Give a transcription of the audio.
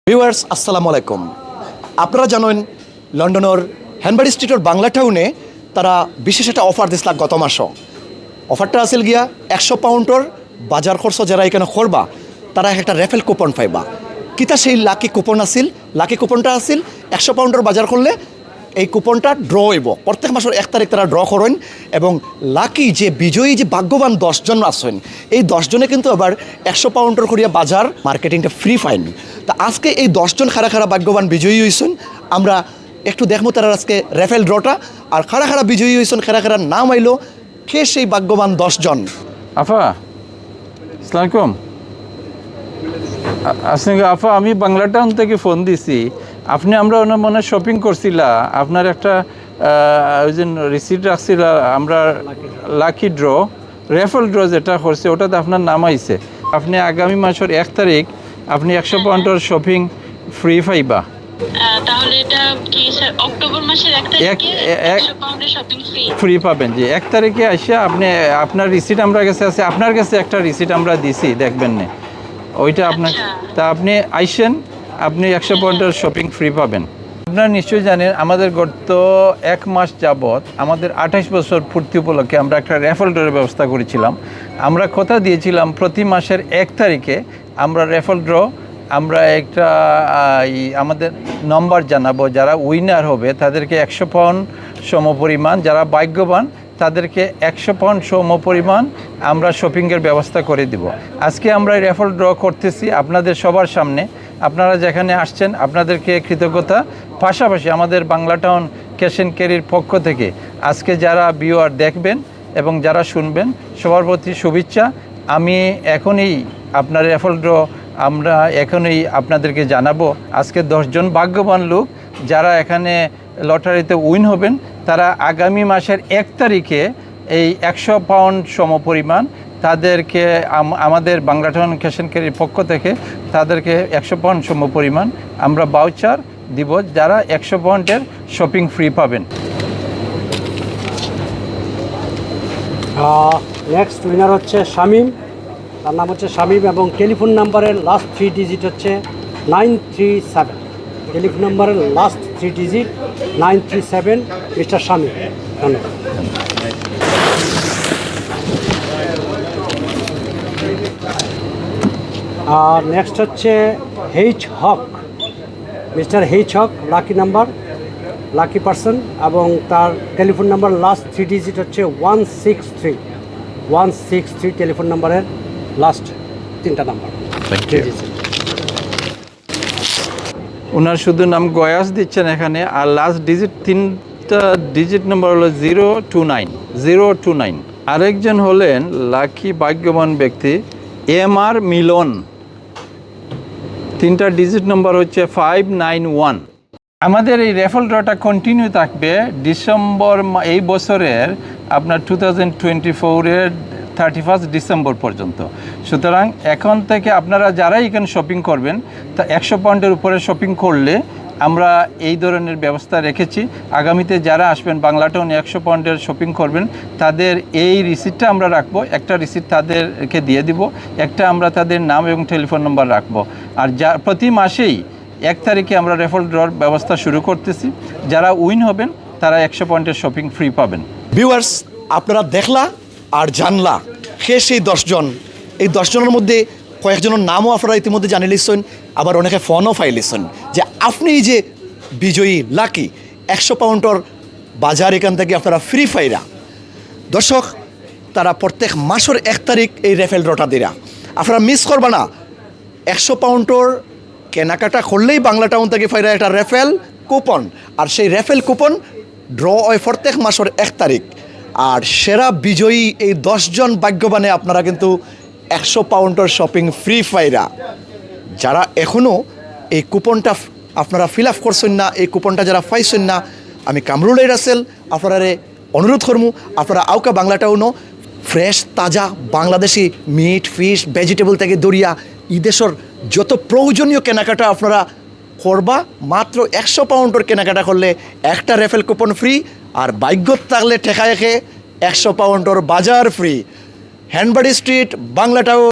Viewers আসসালামু আলাইকুম। আপনারা জানেন লন্ডনের হ্যানবারি স্ট্রিটের বাংলা টাউনে তারা বিশেষ একটা অফার দিছিল গত মাসও। অফারটা আছিল গিয়া 100 পাউন্ডর বাজার খরচ যারা এখানে করবা তারা একটা রেফেল কুপন পাইবা। কিতা সেই লাকি কুপন আছিল? লাকি কুপনটা আছিল 100 পাউন্ডর বাজার করলে এই কুপনটা ড্র হইব। প্রত্যেক মাসের 1 তারিখ তারা ড্র করেন এবং লাকি যে বিজয়ী যে ভাগ্যবান 10 জন আছেন এই 10 জনে কিন্তু আবার 100 পাউন্ডর করিয়া বাজার মার্কেটিংটা ফ্রি ফাইন। তা আজকে এই 10 জন খারা খারা ভাগ্যবান বিজয়ী হয়েছেন, আমরা একটু দেখবো তারা আজকে রেফেল ড্রটা আর খারা খারা বিজয়ী হয়েছেন, খারা খারা নাম আইলো, কে সেই ভাগ্যবান 10 জন। আফা আসসালামু আলাইকুম। আসলে আফা আমি বাংলা টাউন থেকে ফোন দিছি। আপনি আমরা মনে শপিং করছিলা, আপনার একটা ওই যে রিসিপ্ট রাখছিল, আমরা লাকি ড্র রেফেল ড্র যেটা করছে ওটাতে আপনার নাম আইছে। আপনি আগামী মাসের 1 তারিখ আপনি 100 পাউন্ডের শপিং ফ্রি পাইবা। তাহলে এটা কি স্যার অক্টোবর মাসের 1 তারিখে 100 পাউন্ডের শপিং ফ্রি পাবেন? জি 1 তারিখে আসে আপনি আপনার রিসিট আমরা কাছে আছে, আপনার কাছে একটা রিসিট আমরা দিছি, দেখবেন না ওইটা আপনার। তা আপনি আইসেন, আপনি 100 পাউন্ডের শপিং ফ্রি পাবেন। আপনারা নিশ্চয়ই জানেন আমাদের গত 1 মাস যাবৎ আমাদের 28 বছর পূর্তি উপলক্ষে আমরা একটা রেফেল ড্রয়ের ব্যবস্থা করেছিলাম। আমরা কথা দিয়েছিলাম প্রতি মাসের 1 তারিখে আমরা রেফেল ড্র আমরা একটা আমাদের নম্বর জানাবো, যারা উইনার হবে তাদেরকে 100 পাউন্ড সমপরিমাণ, যারা ভাগ্যবান তাদেরকে 100 পাউন্ড সমপরিমাণ আমরা শপিংয়ের ব্যবস্থা করে দিব। আজকে আমরা রেফেল ড্র করতেছি আপনাদের সবার সামনে। আপনারা যেখানে আসছেন আপনাদেরকে কৃতজ্ঞতা, পাশাপাশি আমাদের বাংলা টাউন ক্যাশ অ্যান্ড ক্যারির পক্ষ থেকে আজকে যারা ভিউয়ার দেখবেন এবং যারা শুনবেন সবার প্রতি শুভেচ্ছা। আমি এখনই আপনার রেফেল ড্র আমরা এখনই আপনাদেরকে জানাবো। আজকে 10 জন ভাগ্যবান লোক যারা এখানে লটারিতে উইন হবেন তারা আগামী মাসের 1 তারিখে এই 100 পাউন্ড সমপরিমাণ তাদেরকে আমাদের বাংলা টাউন ক্যাশ অ্যান্ড ক্যারির পক্ষ থেকে তাদেরকে 100 পাউন্ড সমপরিমাণ আমরা ভাউচার দিব, যারা 100 পাউন্ডের শপিং ফ্রি পাবেন। নেক্সট উইনার হচ্ছে শামীম, তার নাম হচ্ছে শামীম এবং টেলিফোন নাম্বারের লাস্ট 3 ডিজিট হচ্ছে 937। টেলিফোন নাম্বারের লাস্ট 3 ডিজিট 937, মিস্টার শামীম, ধন্যবাদ। আর নেক্সট হচ্ছে এইচ হক, মিস্টার এইচ হক, লাকি নাম্বার, লাকি পারসন এবং তার টেলিফোন নাম্বার লাস্ট 3 ডিজিট হচ্ছে 163 টেলিফোন নাম্বারের লাস্ট 3টা নাম্বার। ওনার শুধু নাম গয়াস দিচ্ছেন এখানে, আর লাস্ট ডিজিট 3টা ডিজিট নাম্বার হলো 029। আরেকজন হলেন লাকি ভাগ্যবান ব্যক্তি MR মিলন, 3টা ডিজিট নাম্বার হচ্ছে 591। আমাদের এই রেফেল ড্রটা কন্টিনিউ থাকবে ডিসেম্বর এই বছরের আপনার 2024-এর 31 ডিসেম্বর পর্যন্ত। সুতরাং এখন থেকে আপনারা যারাই এখানে শপিং করবেন তা 100 পাউন্ডের উপরে শপিং করলে আমরা এই ধরনের ব্যবস্থা রেখেছি। আগামীতে যারা আসবেন বাংলা টাউনে 100 পাউন্ডের শপিং করবেন তাদের এই রিসিপ্টটা আমরা রাখবো, একটা রিসিপ্ট তাদেরকে দিয়ে দিব, একটা আমরা তাদের নাম এবং টেলিফোন নাম্বার রাখবো। আর যা প্রতি মাসেই 1 তারিখে আমরা রেফেল ড্রর ব্যবস্থা শুরু করতেছি, যারা উইন হবেন তারা 100 পাউন্ডের শপিং ফ্রি পাবেন। ভিউয়ার্স আপনারা দেখলা আর জানলা কে সেই 10 জন। এই 10 জনের মধ্যে কয়েকজনের নামও আপনারা ইতিমধ্যে জানিয়ে লিখছেন, আবার অনেকে ফোনও ফাইলিছেন যে আপনি যে বিজয়ী লাকি 100 পাউন্ডর বাজার এখান থেকে আপনারা ফ্রি ফাইরা। দর্শক তারা প্রত্যেক মাসের 1 তারিখ এই রেফেল ড্রটা দিরা, আপনারা মিস করবা না। 100 পাউন্ডর কেনাকাটা করলেই বাংলা টাউন থেকে ফাইরা একটা রেফেল কুপন, আর সেই রেফেল কুপন ড্র হয় প্রত্যেক মাসের 1 তারিখ। আর সেরা বিজয়ী এই 10 জন ভাগ্যবানে আপনারা কিন্তু 100 পাউন্ডের শপিং ফ্রি ফাইরা। যারা এখনও এই কুপনটা আপনারা ফিল আপ করছেন না, এই কুপনটা যারা পাইছেন না, আমি কামরুল রাসেল আপনারা অনুরোধ করবো আপনারা আউকা বাংলা টাউনও ফ্রেশ তাজা বাংলাদেশি মিট ফিশ ভেজিটেবল থেকে দরিয়া এই দেশের যত প্রয়োজনীয় কেনাকাটা আপনারা করবা। মাত্র 100 পাউন্ডের কেনাকাটা করলে একটা রেফেল কুপন ফ্রি, আর ভাগ্য থাকলে ঠেকা রেখে 100 পাউন্ডের বাজার free. Hanbury street, Bangla town.